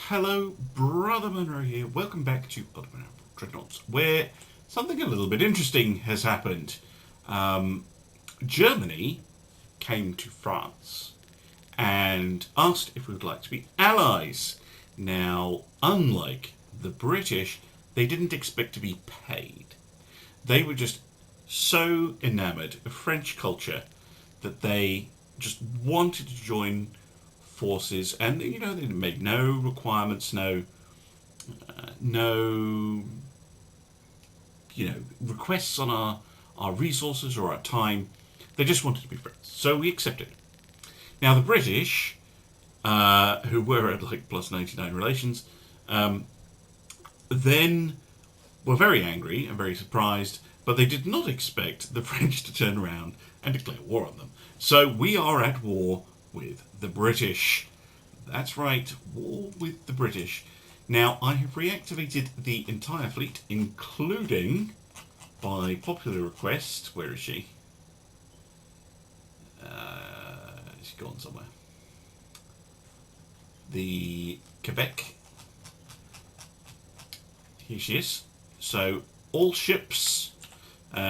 Hello, Brother Monroe here. Welcome back to Ultimate Dreadnoughts, where something a little bit interesting has happened. Germany came to France and asked if we would like to be allies. Now, unlike the British, they didn't expect to be paid. They were just so enamoured of French culture that they just wanted to join forces, and they made no requirements, no requests on our resources or our time. They just wanted to be friends, so we accepted. Now the British, who were at like plus 99 relations, then were very angry and very surprised, but they did not expect the French to turn around and declare war on them. So we are at war with the British. That's right, war with the British. Now, I have reactivated the entire fleet, including, by popular request, where is she? She's gone somewhere. The Quebec. Here she is. So, all ships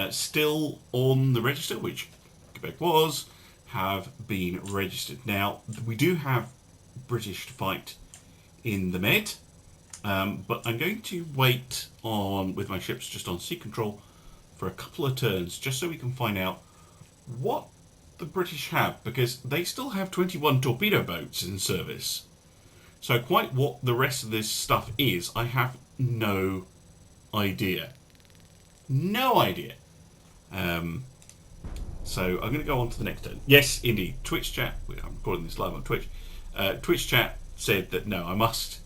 still on the register, which Quebec was, have been registered. Now, we do have British to fight in the Med, but I'm going to wait on with my ships just on sea control for a couple of turns, just so we can find out what the British have, because they still have 21 torpedo boats in service. So quite what the rest of this stuff is, I have no idea. No idea. So I'm going to go on to the next turn. Yes, indeed. Twitch chat. I'm recording this live on Twitch. Twitch chat said that no, I must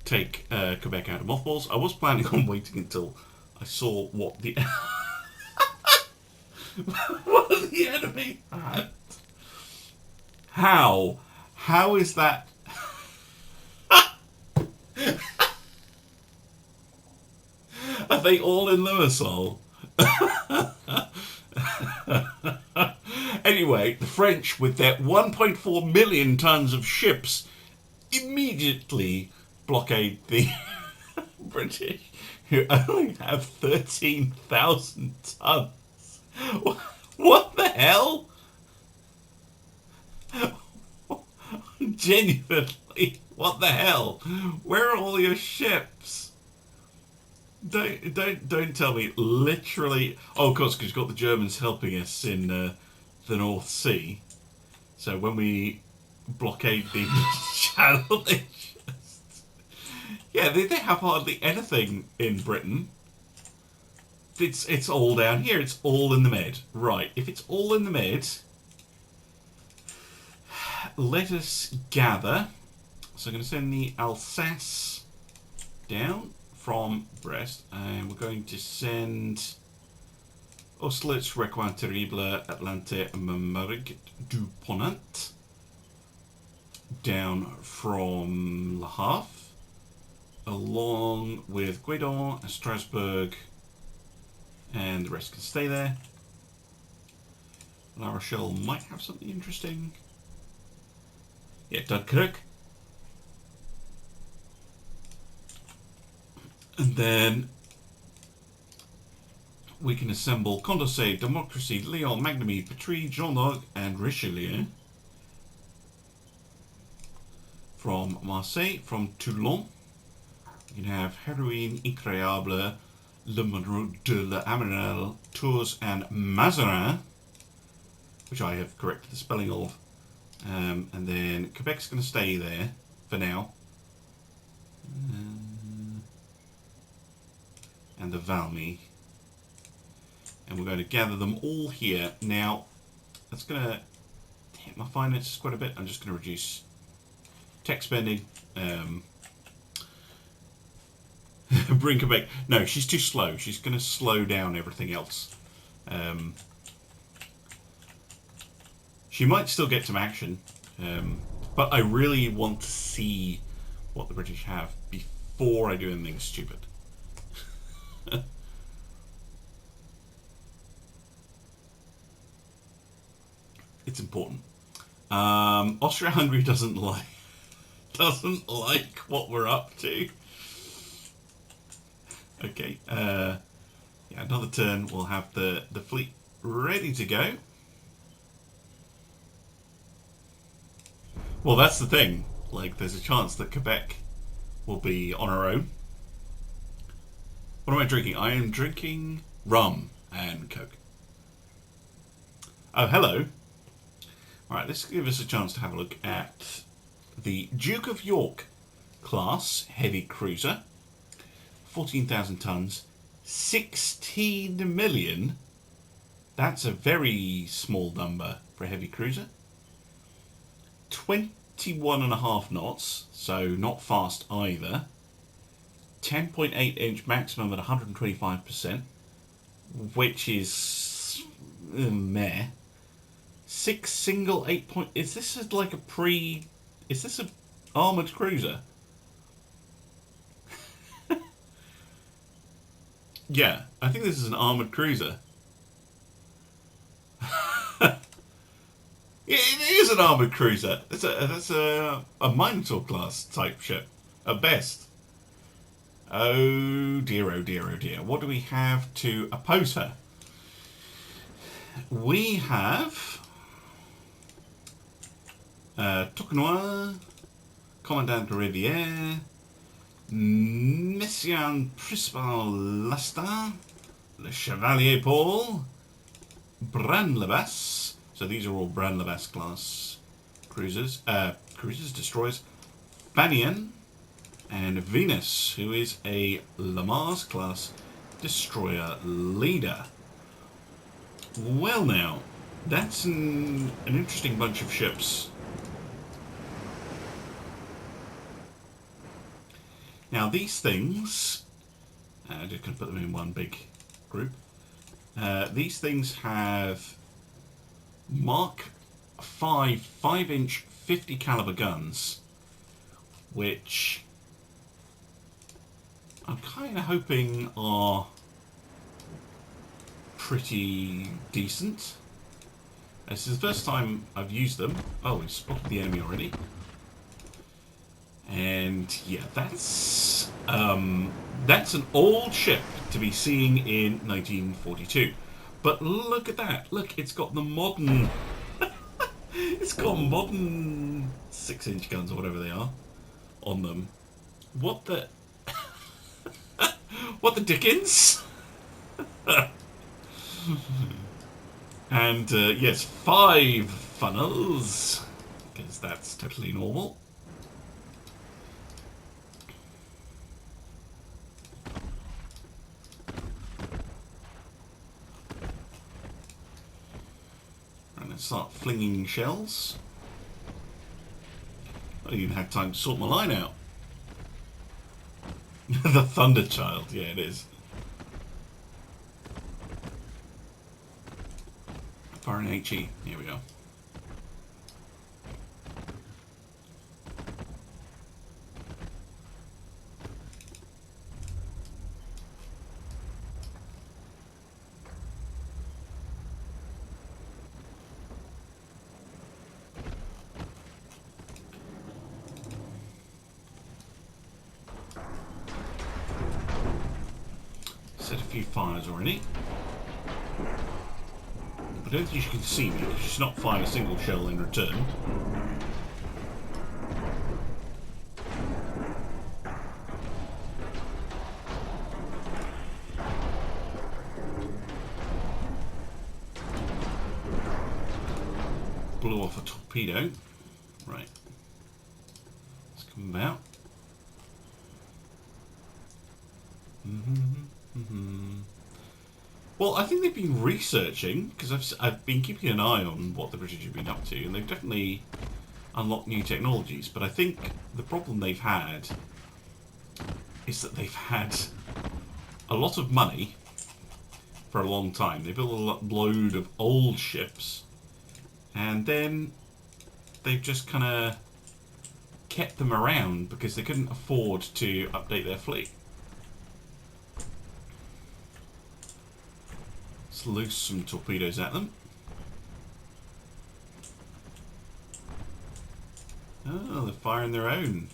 take Quebec out of mothballs. I was planning on waiting until I saw what the what the enemy had. How? How is that? Are they all in Limassol? Anyway, the French, with their 1.4 million tons of ships, immediately blockade the British, who only have 13,000 tons. What the hell? Genuinely, what the hell? Where are all your ships? Don't tell me. Literally, oh, of course, because you've got the Germans helping us in the North Sea. So when we blockade the channel, they have hardly anything in Britain. It's all down here. It's all in the Med. Right. If it's all in the Med, let us gather. So I'm going to send the Alsace down from Brest, and we're going to send Austerlitz, Recoin Terrible, Atlante, Mamargue du Ponant down from Le Havre, along with Guidon, Strasbourg, and the rest can stay there. La Rochelle might have something interesting. Yeah, Dunkirk. And then we can assemble Condorcet, Democracy, Lyon, Magnamy, Patry, Jean d'Arc, and Richelieu from Marseille. From Toulon, you can have Héroïne, Incroyable, Le Monroe de l'Amiral, Tours, and Mazarin, which I have corrected the spelling of. And then Quebec's going to stay there for now. And the Valmy. And we're going to gather them all here. Now, that's going to hit my finances quite a bit. I'm just going to reduce tech spending. Bring Quebec. No, she's too slow. She's going to slow down everything else. She might still get some action. But I really want to see what the British have before I do anything stupid. It's important. Austria-Hungary doesn't like doesn't like what we're up to. Okay, yeah, another turn. We'll have the fleet ready to go. Well, that's the thing. Like, there's a chance that Quebec will be on our own. What am I drinking? I am drinking rum and Coke. Oh, hello. Alright, let's give us a chance to have a look at the Duke of York class heavy cruiser. 14,000 tons. 16 million. That's a very small number for a heavy cruiser. 21.5 knots, so not fast either. 10.8 inch maximum at 125%, which is meh. 6 single 8 point. Is this like a pre? Is this a armored cruiser? Yeah, I think this is an armored cruiser. It is an armored cruiser. That's a Minotaur class type ship at best. Oh dear, oh dear, oh dear. What do we have to oppose her? We have Toquenois, Commandant de Rivière, Messian Principal Lastin, Le Chevalier Paul, Branlebasse. So these are all Branlebasse class cruisers, destroyers. Banian and Venus, who is a Lamars class destroyer leader. Well now, that's an interesting bunch of ships. Now these things, I'm just going to put them in one big group. These things have Mark 5.5-inch 50 caliber guns, which I'm kind of hoping are pretty decent. This is the first time I've used them. Oh, we've spotted the enemy already. And yeah, that's an old ship to be seeing in 1942. But look at that. Look, it's got the modern... it's got modern 6-inch guns or whatever they are on them. What the... what the dickens? And, yes, 5 funnels. Because that's totally normal. Start flinging shells. I didn't even have time to sort my line out. The Thunder Child, yeah, it is. Fire an HE, here we go. Set a few fires already. I don't think you can see me because she's not firing a single shell in return. Blew off a torpedo. Right. Let's come about. Well, I think they've been researching, because I've been keeping an eye on what the British have been up to, and they've definitely unlocked new technologies. But I think the problem they've had is that they've had a lot of money for a long time. They built a load of old ships, and then they've just kind of kept them around because they couldn't afford to update their fleet. Let's loose some torpedoes at them. Oh, they're firing their own.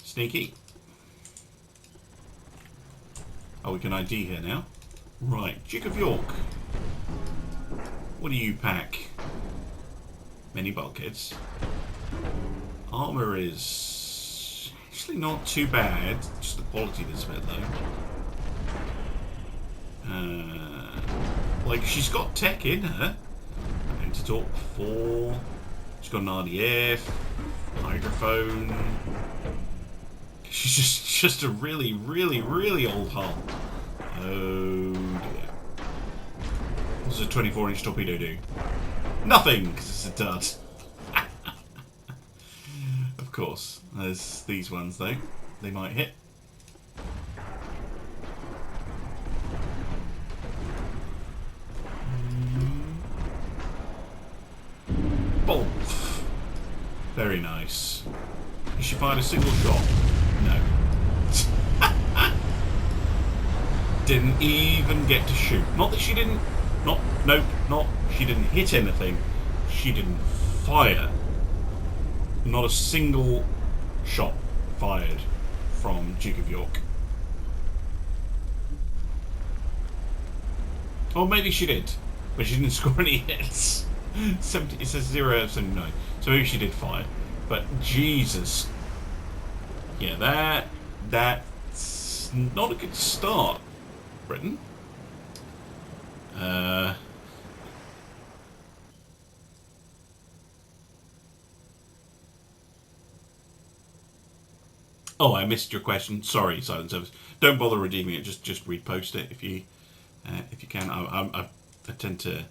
Sneaky. Oh, we can ID here now. Right, Duke of York. What do you pack? Many bulkheads. Armour is actually not too bad. Just the quality that's a bit low. Like, she's got tech in her. Antitalk 4. She's got an RDF. Hydrophone. She's just a really, really, really old hull. Oh dear. What does a 24-inch torpedo do? Nothing, because it's a dud. Of course. There's these ones, though. They might hit. Bolt. Very nice. Has she fired a single shot? No. Didn't even get to shoot. Not that she didn't... She didn't hit anything. She didn't fire. Not a single shot fired from Duke of York. Or maybe she did, but she didn't score any hits. 70, it says 0 out of 79. So maybe she did fire. But Jesus. Yeah, that's not a good start, Britain. Oh, I missed your question. Sorry, Silent Service. Don't bother redeeming it. Just repost it if you can. I tend to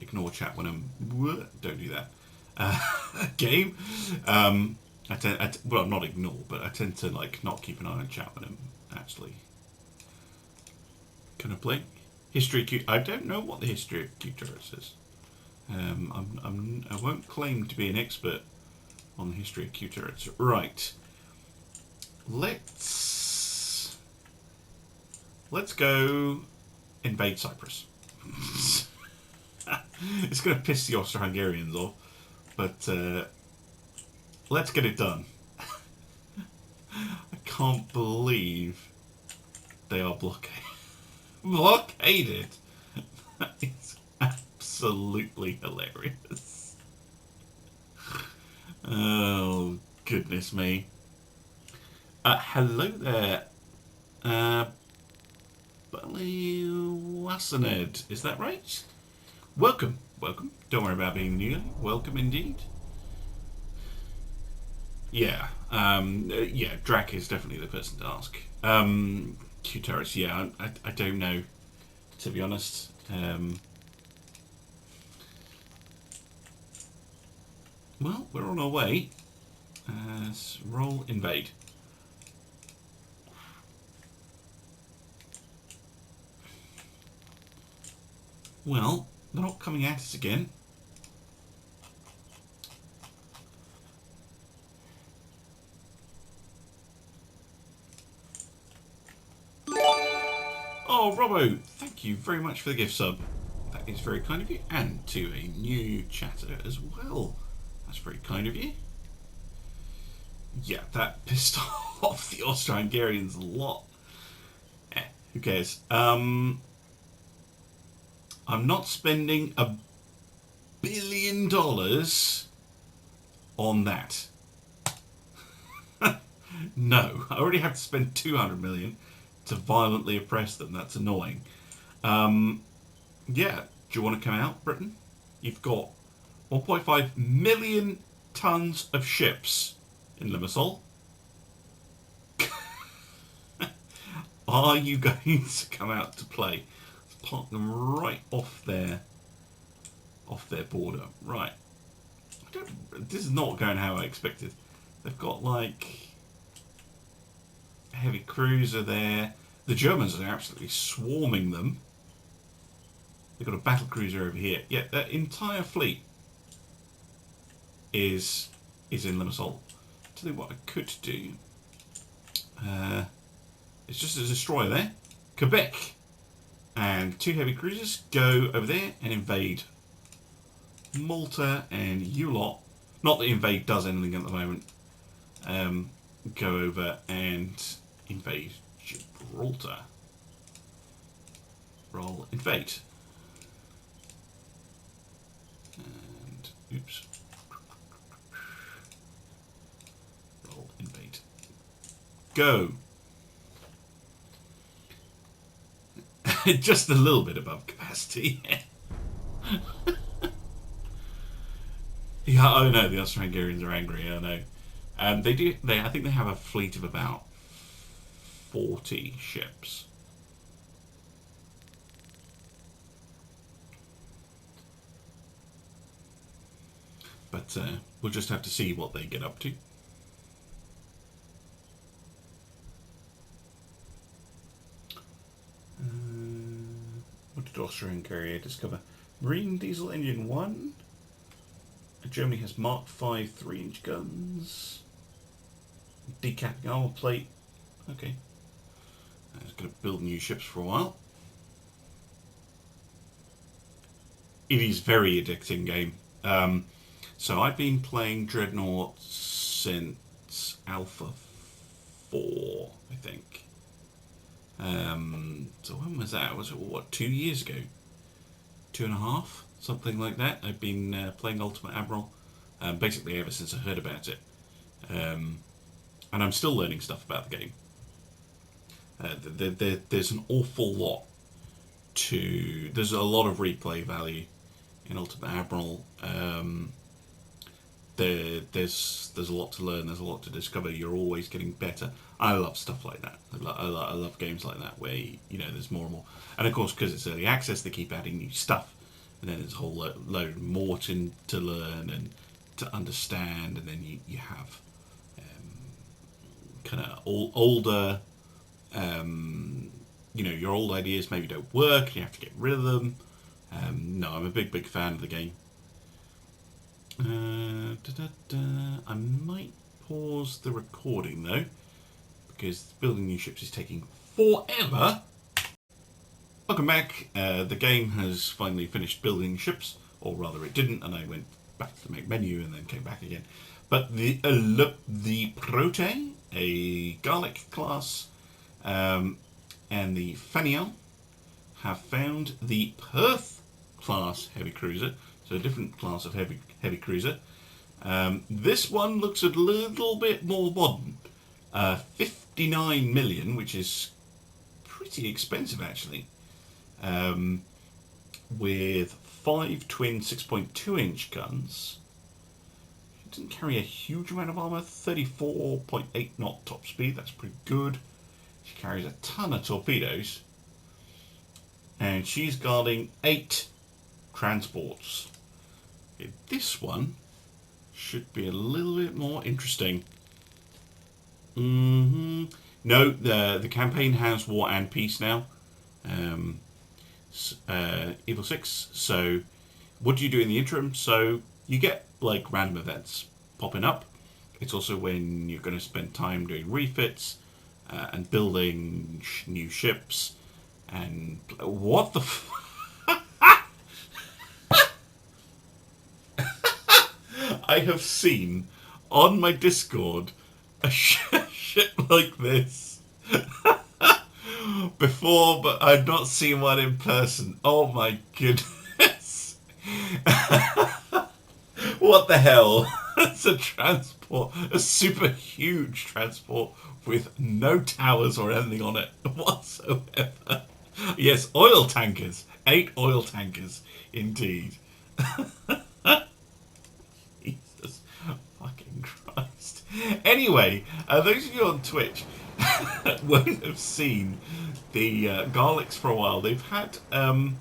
ignore chat when I'm... Don't do that. Game. Well, not ignore, but I tend to like not keep an eye on chat when I'm actually gonna play. History Q. I don't know what the history of Q turrets is. I won't claim to be an expert on the history of Q turrets. Right. Let's go invade Cyprus. It's going to piss the Austro-Hungarians off, but let's get it done. I can't believe they are blockaded. That is absolutely hilarious. Oh, goodness me. Hello there. Wasaned, is that right? Welcome. Don't worry about being new. Welcome indeed. Yeah. Yeah, Drac is definitely the person to ask. Q-turrets, yeah, I don't know, to be honest. Well, we're on our way. Roll invade. Well, they're not coming at us again. Oh, Robbo, thank you very much for the gift sub. That is very kind of you. And to a new chatter as well. That's very kind of you. Yeah, that pissed off the Austro-Hungarians a lot. Who cares? I'm not spending $1 billion on that. No, I already have to spend 200 million to violently oppress them. That's annoying. Yeah, do you want to come out, Britain? You've got 1.5 million tons of ships in Limassol. Are you going to come out to play? Let's park them right off their border. Right. This is not going how I expected. They've got like a heavy cruiser there. The Germans are absolutely swarming them. They've got a battle cruiser over here. Yeah, that entire fleet is in Limassol. Tell you what I could do. It's just a destroyer there. Quebec. And 2 heavy cruisers go over there and invade Malta, and you lot Not that invade does anything at the moment. Go over and invade Gibraltar. Roll invade. And oops. Roll invade. Go. Just a little bit above capacity. Yeah, oh no, the Austro-Hungarians are angry. I know. They do. I think they have a fleet of about 40 ships. But we'll just have to see what they get up to. What did Austro-Hungary discover? Marine diesel engine 1. Germany has Mark 5 3-inch guns. Decapping armor plate. Okay. I was going to build new ships for a while. It is very addicting game. So I've been playing Dreadnought since Alpha 4, I think. So when was that? Was it, what, 2 years ago? 2.5? Something like that. I've been playing Ultimate Admiral basically ever since I heard about it. And I'm still learning stuff about the game. There's an awful lot to... There's a lot of replay value in Ultimate Admiral. There's a lot to learn. There's a lot to discover. You're always getting better. I love stuff like that. I love games like that where there's more and more. And of course, because it's early access, they keep adding new stuff. And then there's a whole load more to learn and to understand. And then you have kind of older, your old ideas maybe don't work. And you have to get rid of them. No, I'm a big fan of the game. I might pause the recording though, because building new ships is taking forever. Welcome back. The game has finally finished building ships, or rather it didn't, and I went back to the main menu and then came back again. But the Prote, a Garlic class, and the Feniel have found the Perth class heavy cruiser, so a different class of heavy cruiser. This one looks a little bit more modern. 59 million, which is pretty expensive actually. With 5 twin 6.2-inch guns. It doesn't carry a huge amount of armour. 34.8 knot top speed. That's pretty good. She carries a ton of torpedoes. And she's guarding 8 transports. Okay, this one should be a little bit more interesting. No, the campaign has War and Peace now. Evil 6. So what do you do in the interim? So you get like random events popping up. It's also when you're going to spend time doing refits and building new ships. And what the I have seen on my Discord a ship like this before, but I've not seen one in person. Oh my goodness. What the hell? It's a transport, a super huge transport with no towers or anything on it whatsoever. Yes, oil tankers. 8 oil tankers, indeed. Jesus fucking Christ. Anyway, those of you on Twitch won't have seen the Garlics for a while. They've had a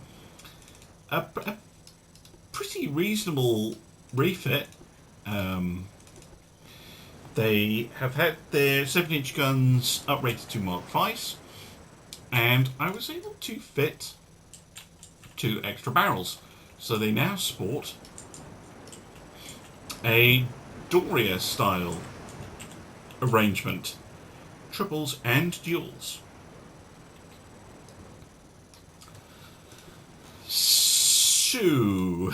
pretty reasonable refit. They have had their 7-inch guns uprated to Mark 5s, and I was able to fit 2 extra barrels. So they now sport a Doria style arrangement, triples and duals. So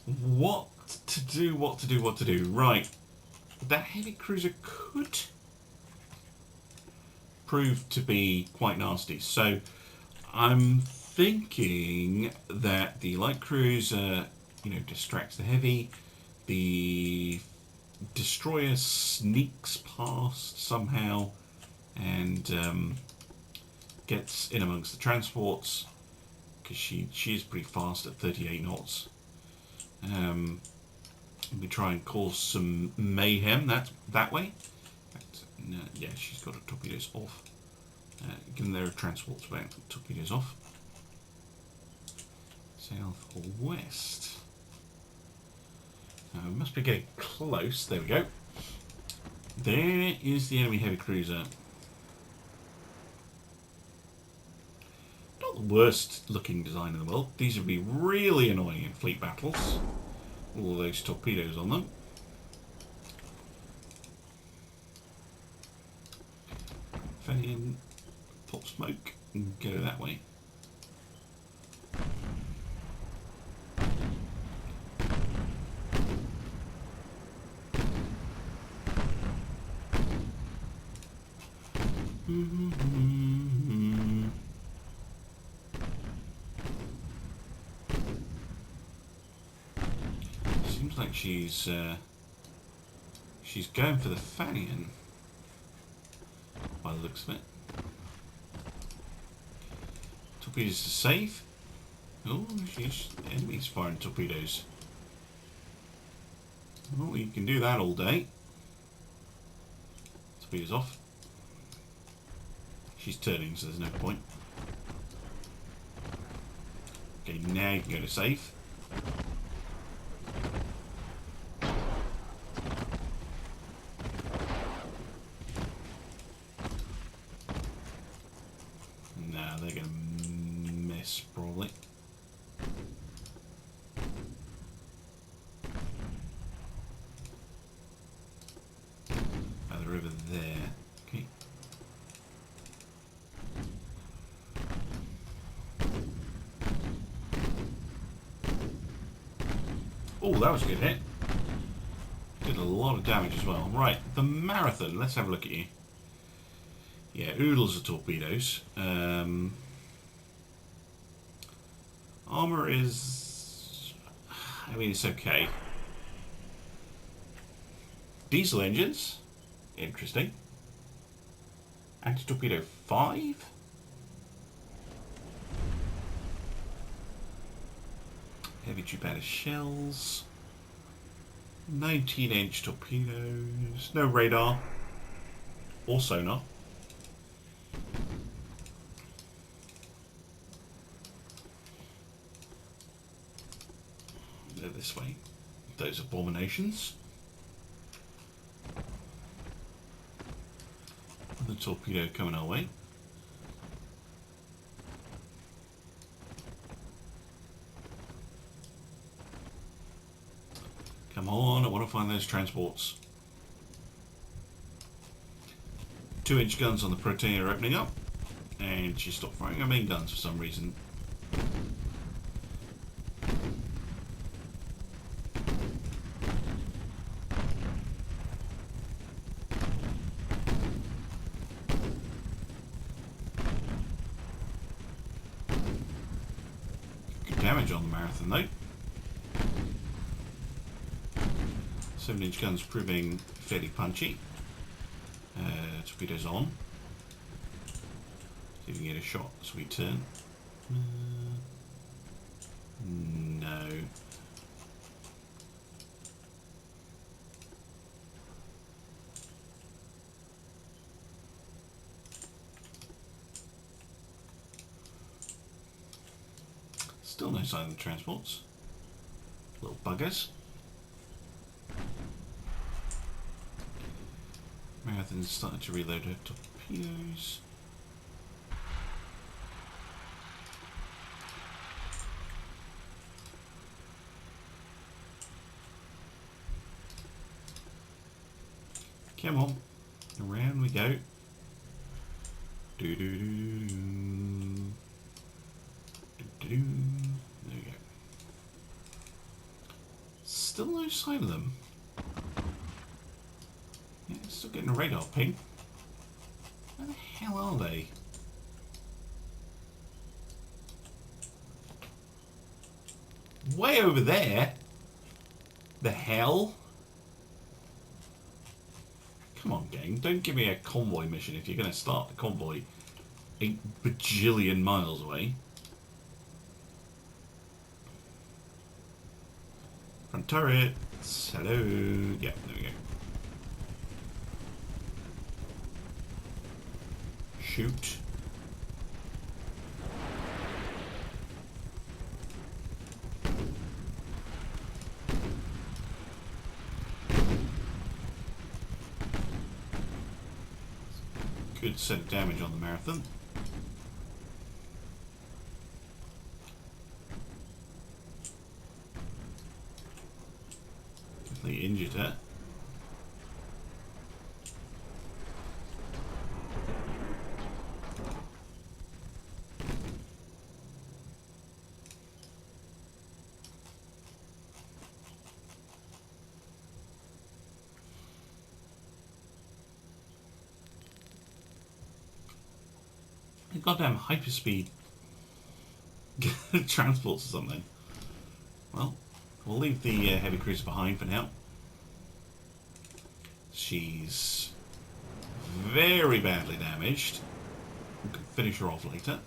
What to do, what to do, what to do. Right. That heavy cruiser could prove to be quite nasty. So I'm thinking that the light cruiser, distracts the heavy. The destroyer sneaks past somehow and gets in amongst the transports because she is pretty fast at 38 knots. We try and cause some mayhem that way. No, yeah, she's got her torpedoes off. Given there are transports about, torpedoes off. South or west? We must be getting close. There we go. There is the enemy heavy cruiser. Not the worst looking design in the world. These would be really annoying in fleet battles. All those torpedoes on them. Fenian, pop smoke, and go that way. Seems like she's going for the Fenian by the looks of it. Torpedoes to save. Oh, enemies firing torpedoes. Well, you can do that all day. Torpedoes off. She's turning, so there's no point. Okay, now you can go to save. Nah, they're going to miss, probably. Oh, they're over there. Okay. Oh, that was a good hit. Did a lot of damage as well. Right, the Marathon. Let's have a look at you. Yeah, oodles of torpedoes. Armour is... I mean, it's okay. Diesel engines. Interesting. Anti-torpedo 5. Heavy two-pounder shells. 19-inch torpedoes. No radar. Or sonar. They're this way. Those abominations. The torpedo coming our way. Come on, I want to find those transports. 2-inch guns on the Protean are opening up. And she stopped firing her main guns for some reason. Good damage on the Marathon though. 7-inch guns proving fairly punchy. Torpedoes on. See if we can get a shot as we turn. No. Still no sign of the transports. Little buggers. Marathon's starting to reload her torpedoes. Come on, around we go. Do do do do do do. There we go. Still no sign of them. Yeah, still getting a radar ping. Where the hell are they? Way over there? The hell? Come on, gang. Don't give me a convoy mission if you're going to start the convoy 8 bajillion miles away. Front turrets. Hello. Yeah, there we go. Shoot. Good set of damage on the marathon. Definitely injured her. Goddamn hyperspeed transports or something. Well, we'll leave the heavy cruiser behind for now. She's very badly damaged. We can finish her off later.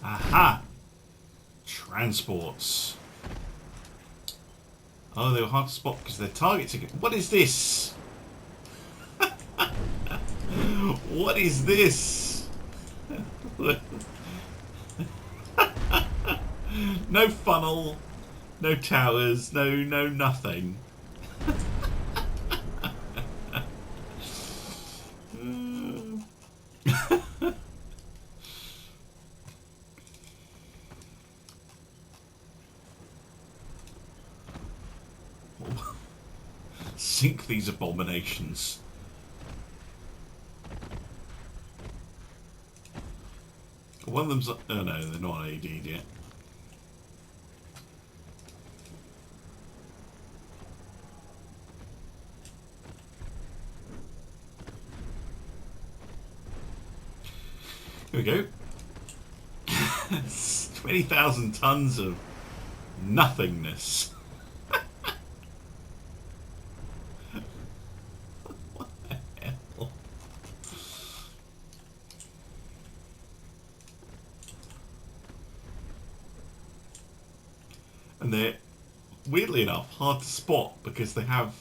Aha! Transports. Oh, they were hard to spot because their targets are... What is this? What is this? No funnel, no towers, no nothing. Sink these abominations. One of them's... Oh no, they're not AD'd yet. Here we go. 20,000 tons of nothingness. What the hell? And they're, weirdly enough, hard to spot because they have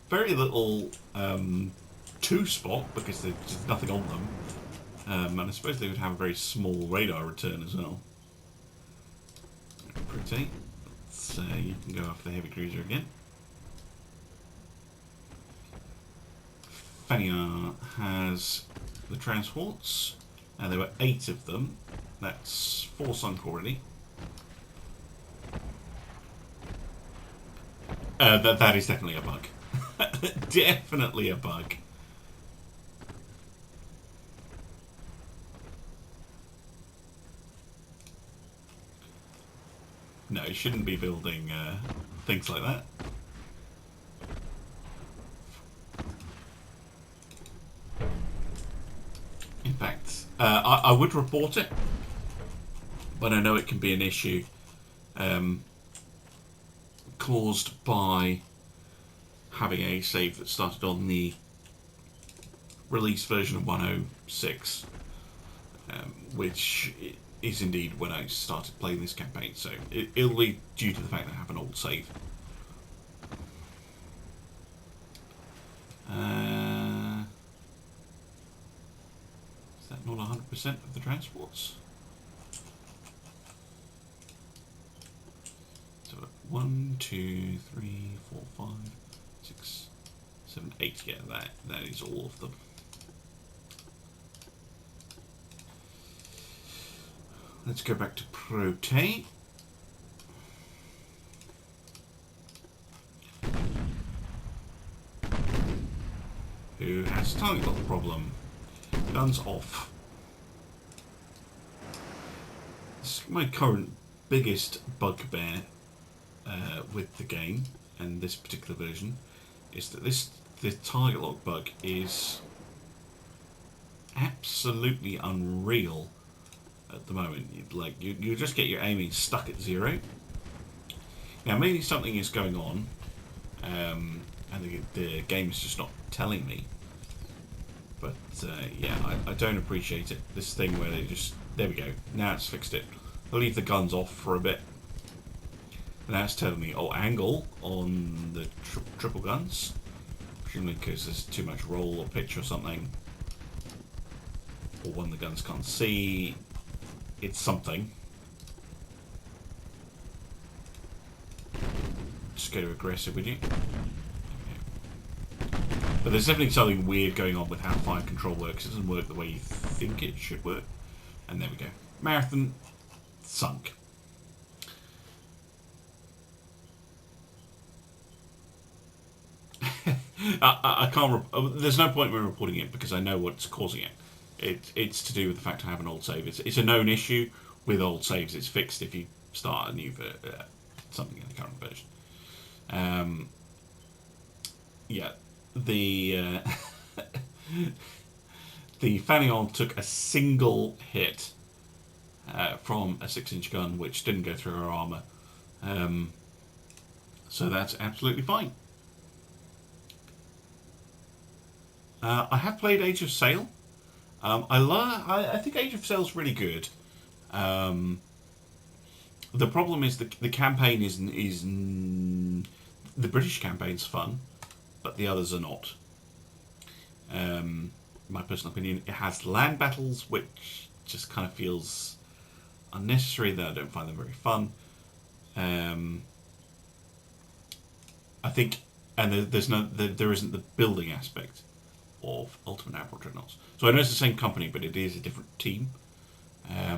very little to spot because there's just nothing on them. And I suppose they would have a very small radar return as well. Pretty. So you can go after the heavy cruiser again. Vendar has the transports, and there were 8 of them. That's 4 sunk already. That is definitely a bug. Definitely a bug. No, you shouldn't be building things like that. In fact, I would report it, but I know it can be an issue caused by having a save that started on the release version of 106, which is indeed when I started playing this campaign, so it'll be due to the fact that I have an old save. Is that not 100% of the transports? So 1, 2, 3, 4, 5, 6, 7, 8. Yeah, that is all of them. Let's go back to Prote. Who has a tiny little problem. Guns off. This is my current biggest bugbear with the game and this particular version is that the target lock bug is absolutely unreal at the moment. You just get your aiming stuck at 0. Now maybe something is going on, and the game is just not telling me. But yeah, I don't appreciate it. This thing where they just, there we go. Now it's fixed it. I'll leave the guns off for a bit. Now it's telling me, oh, angle on the triple guns. Presumably because there's too much roll or pitch or something. Or when the guns can't see. It's something. Just go to aggressive, would you? Okay. But there's definitely something weird going on with how fire control works. It doesn't work the way you think it should work. And there we go. Marathon sunk. I can't. There's no point in me reporting it because I know what's causing it. It's to do with the fact I have an old save. It's a known issue with old saves. It's fixed if you start a new something in the current version. Yeah, the the Fanion took a single hit from a 6-inch gun, which didn't go through her armor. So that's absolutely fine. I have played Age of Sail. I think Age of Sail is really good. The problem is the campaign is the British campaign's fun, but the others are not. My personal opinion, it has land battles, which just kind of feels unnecessary. That I don't find them very fun. I think, and there isn't the building aspect of Ultimate Admiral Dreadnoughts. So I know it's the same company, but it is a different team. How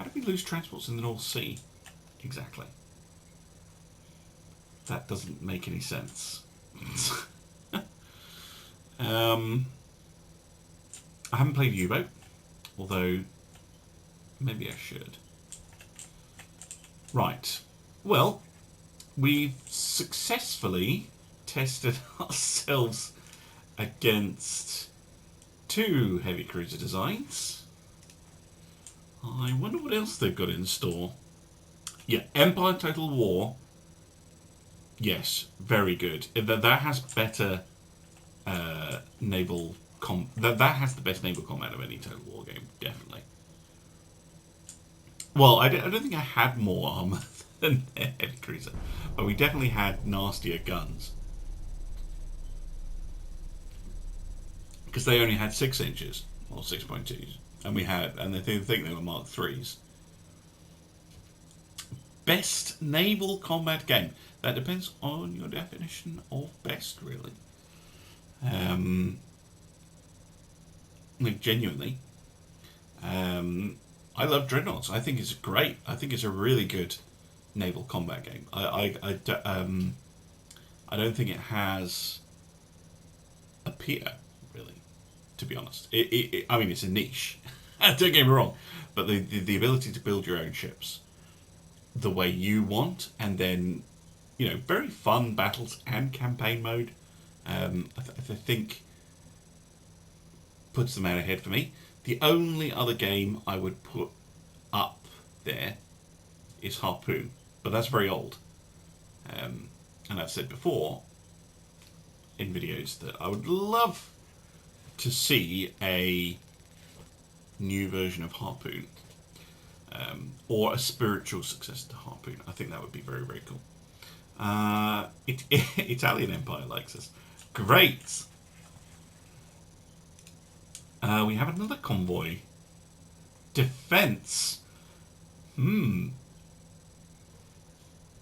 did we lose transports in the North Sea? Exactly. That doesn't make any sense. I haven't played U-Boat, although maybe I should. Right. Well, we've successfully tested ourselves against 2 heavy cruiser designs. I wonder what else they've got in store. Yeah, Empire Total War. Yes, very good. That has better naval that has the best naval combat of any Total War game, definitely. Well, I don't think I had more armor than heavy cruiser, but we definitely had nastier guns. Because they only had 6 inches, or 6.2s, and they think they were Mark 3s. Best naval combat game. That depends on your definition of best, really. Like, genuinely. I love Dreadnoughts. I think it's great. I think it's a really good naval combat game. I don't think it has a peer, really, to be honest. I mean, it's a niche. Don't get me wrong. But the ability to build your own ships the way you want, and then, you know, very fun battles and campaign mode, I think puts them out ahead for me. The only other game I would put up there is Harpoon, but that's very old. And I've said before in videos that I would love to see a new version of Harpoon, or a spiritual successor to Harpoon. I think that would be very, very cool. Italian Empire likes us. Great! We have another convoy. Defense.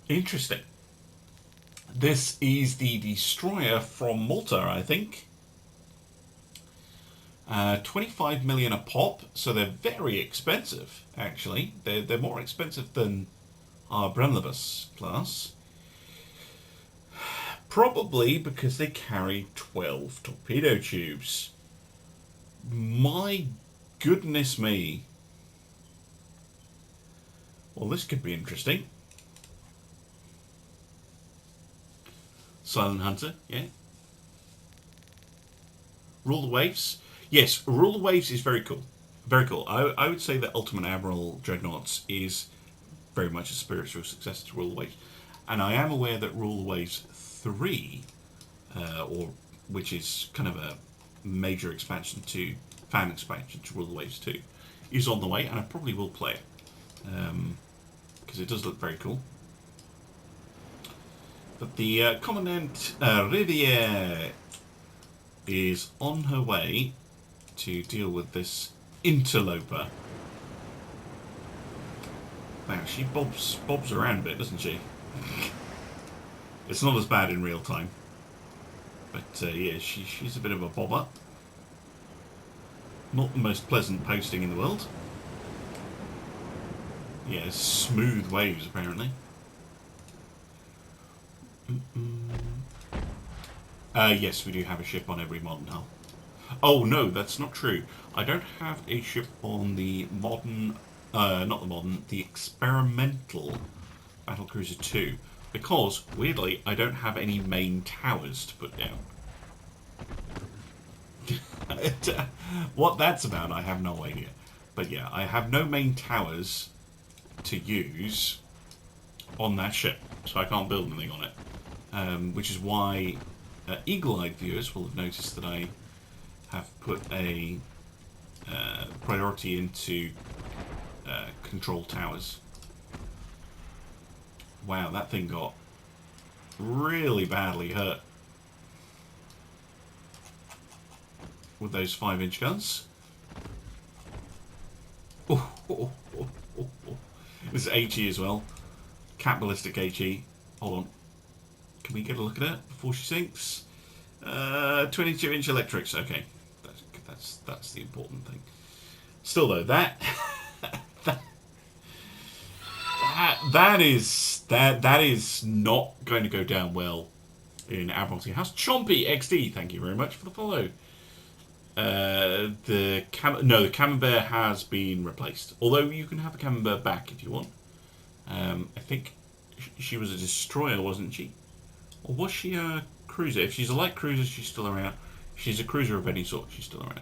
Interesting. This is the destroyer from Malta, I think. 25 million a pop, so they're very expensive, actually. They're more expensive than our Brennlebus class. Probably because they carry 12 torpedo tubes. My goodness me. Well, this could be interesting. Silent Hunter, yeah. Rule the Waves. Yes, Rule the Waves is very cool. Very cool. I would say that Ultimate Admiral Dreadnoughts is very much a spiritual successor to Rule the Waves. And I am aware that Rule the Waves 3, or which is kind of a major expansion to, fan expansion to Rule the Waves 2, is on the way, and I probably will play it. Because it does look very cool. But the Commandant Riviere is on her way to deal with this interloper. Wow, she bobs around a bit, doesn't she? It's not as bad in real time. But yeah, she's a bit of a bobber. Not the most pleasant posting in the world. Yeah, smooth waves apparently. Yes, we do have a ship on every modern hull. Oh no, that's not true. I don't have a ship on the modern, not the modern, the experimental Battlecruiser 2, because weirdly I don't have any main towers to put down. What that's about, I have no idea. But yeah, I have no main towers to use on that ship, so I can't build anything on it. Which is why eagle-eyed viewers will have noticed that I have put a priority into control towers. Wow, that thing got really badly hurt with those 5-inch guns. This is HE as well. Cat Ballistic HE. Hold on. Can we get a look at it before she sinks? 22-inch electrics. Okay, that's the important thing. Still though, that is not going to go down well in Admiralty House. Chompy XD, thank you very much for the follow. The Camembert has been replaced. Although you can have a Camembert back if you want. I think she was a destroyer, wasn't she? Or was she a cruiser? If she's a light cruiser, she's still around. If she's a cruiser of any sort, she's still around.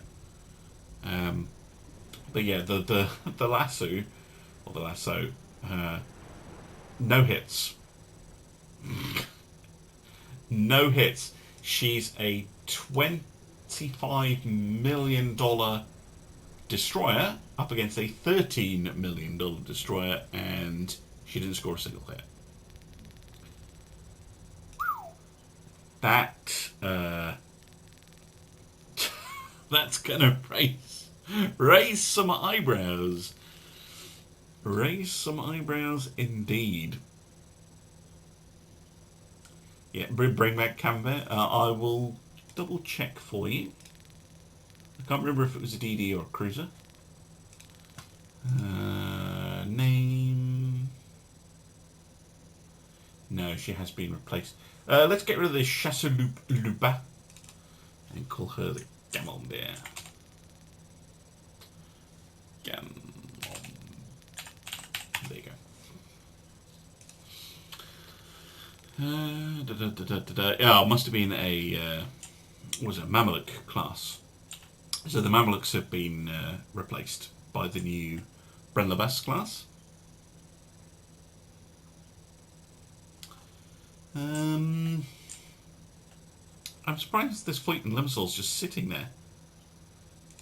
But yeah, the lasso, or the lasso, no hits. No hits. She's a $25 million destroyer up against a $13 million destroyer, and she didn't score a single hit. That's gonna raise some eyebrows. Raise some eyebrows indeed. Yeah, bring back Camembert. I will double check for you. I can't remember if it was a DD or a cruiser. Name. No, she has been replaced. Let's get rid of the Chasseloup Lupin and call her the Camembert. There you go. Yeah, it must have been a Mameluke class. So the Mamelukes have been replaced by the new Brenlabas class. I'm surprised this fleet in Limassol's just sitting there.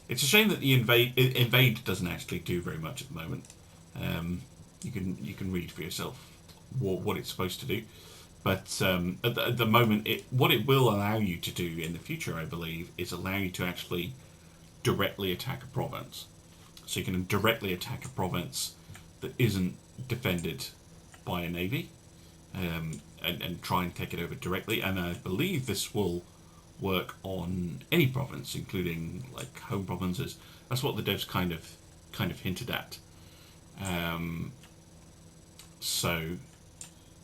It's a shame that the invade doesn't actually do very much at the moment. You can read for yourself what it's supposed to do, but at the moment, what it will allow you to do in the future, I believe, is allow you to actually directly attack a province. So you can directly attack a province that isn't defended by a navy, and try and take it over directly. And I believe this will work on any province, including like home provinces. That's what the devs kind of hinted at. So,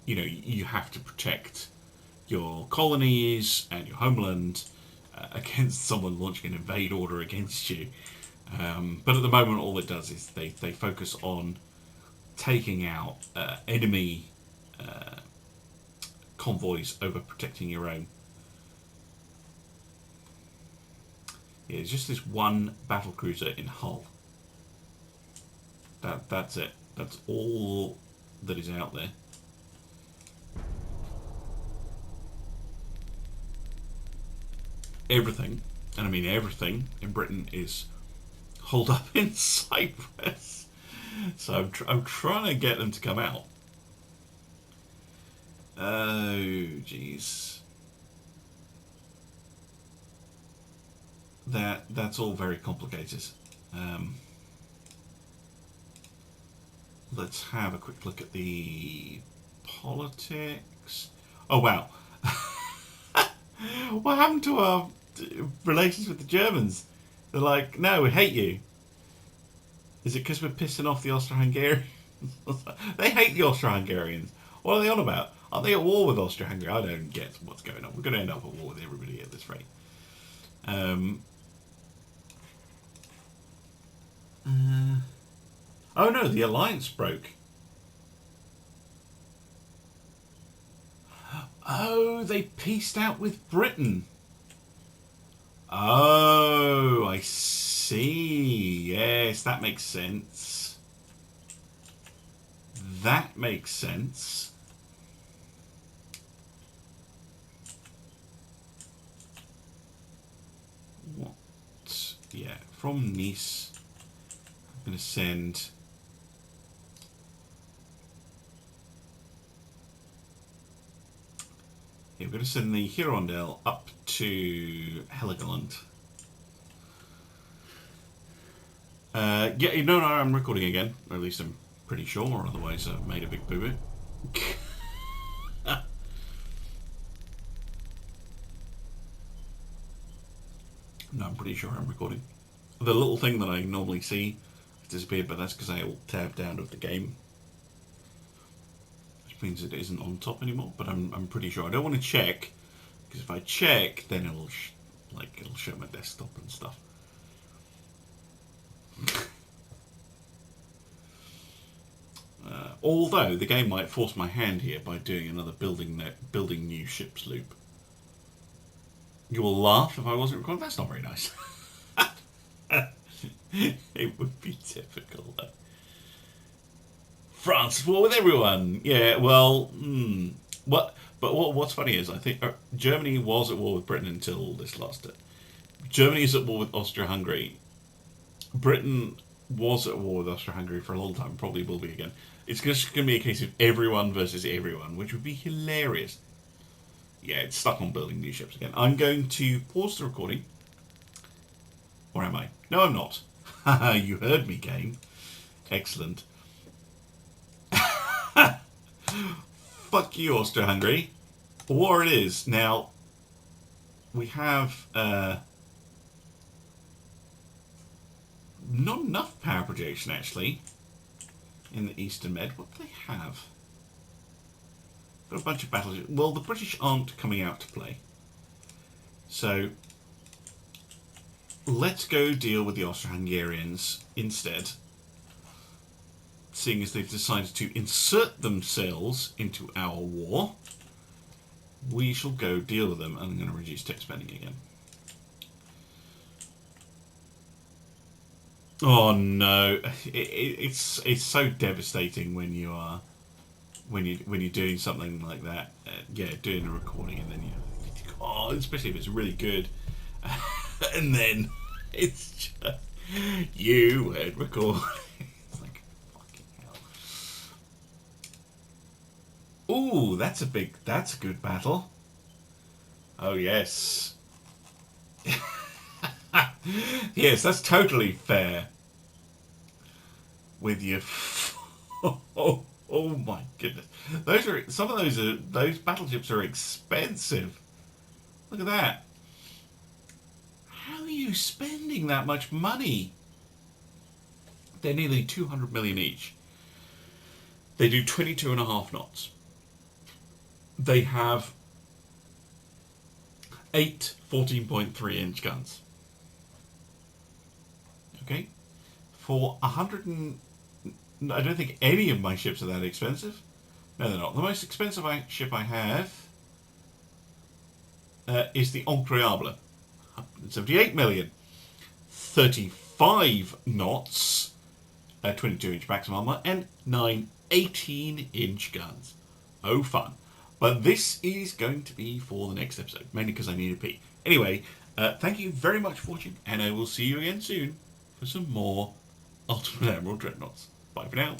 you know, you have to protect your colonies and your homeland against someone launching an invade order against you. But at the moment, all it does is they focus on taking out enemy convoys over protecting your own. Yeah, it's just this one battle cruiser in Hull. That's it. That's all that is out there. Everything, and I mean everything, in Britain is holed up in Cyprus. So I'm trying to get them to come out. Oh, jeez. That's all very complicated. Let's have a quick look at the politics. Oh, wow. What happened to our relations with the Germans? They're like, no, we hate you. Is it because we're pissing off the Austro-Hungarians? They hate the Austro-Hungarians. What are they on about? Are they at war with Austro-Hungary? I don't get what's going on. We're going to end up at war with everybody at this rate. Oh no, the alliance broke. Oh, they peaced out with Britain. Oh, I see. Yes, that makes sense. That makes sense. What? Yeah, from Nice, I'm going to send... Yeah, we're going to send the Hirondelle up to Heligoland. Yeah, no, I'm recording again. Or at least I'm pretty sure, otherwise I've made a big boo-boo. No, I'm pretty sure I'm recording. The little thing that I normally see has disappeared, but that's because I tabbed out of the game. Which means it isn't on top anymore, but I'm pretty sure. I don't want to check, because if I check, then it'll show my desktop and stuff. Although the game might force my hand here by doing another building new ships loop. You will laugh if I wasn't recording. That's not very nice. It would be typical, though. France is war with everyone. Yeah, well, what's funny is I think Germany was at war with Britain until this last. Germany is at war with Austria-Hungary. Britain was at war with Austria-Hungary for a long time. Probably will be again. It's just going to be a case of everyone versus everyone, which would be hilarious. Yeah, it's stuck on building new ships again. I'm going to pause the recording. Or am I? No, I'm not. You heard me, game. Excellent. Fuck you, Austria-Hungary. War it is. Now, we have not enough power projection, actually, in the Eastern Med. What do they have? Got a bunch of battles. Well, the British aren't coming out to play. So, let's go deal with the Austro-Hungarians instead. Seeing as they've decided to insert themselves into our war, we shall go deal with them. And I'm going to reduce tech spending again. Oh no, it's so devastating when you are when you're doing something like that. Yeah, doing a recording and then especially if it's really good, and then it's just you weren't recording. It's like fucking hell. Ooh, that's a good battle. Oh yes. Yes, that's totally fair. With your oh my goodness, those battleships are expensive. Look at that. How are you spending that much money? They're nearly 200 million each. They do 22.5 knots. They have 8 14.3-inch guns. Okay, for I don't think any of my ships are that expensive. No, they're not. The most expensive ship I have is the Incroyable. 178 million. 35 knots, 22-inch maximum armor, and 9 18-inch guns. Oh, fun. But this is going to be for the next episode, mainly because I need a pee. Anyway, thank you very much for watching, and I will see you again soon for some more Ultimate Admiral Dreadnoughts. Bye for now.